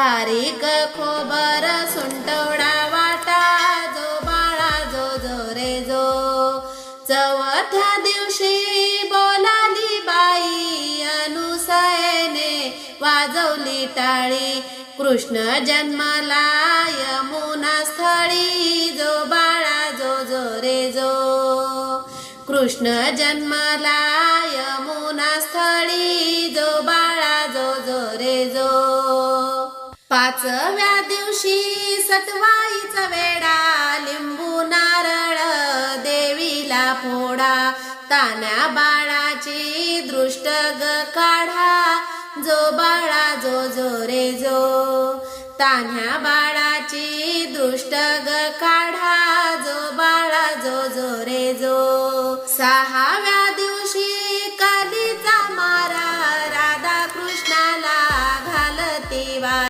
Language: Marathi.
खारीक खोबर सुंटवडा वाटा जो बाळा जो जो रे जो चौथ्या दिवशी बोलाली बाई अनुसयेने वाजवली टाळी कृष्ण जन्माला यमुना स्थळी जो बाळा जो जो रे जो कृष्ण जन्माला यमुना स्थळी जो बाळा जो जो रे जो पाचव्या दिवशी सटवाईचा वेडा लिंबू नारळ देवीला फोडा तान्या बाळाची दृष्ट ग काढा जो बाळा जो जो रे जो तान्या बाळाची दृष्ट ग काढा जो बाळा जो जो रे जो सहा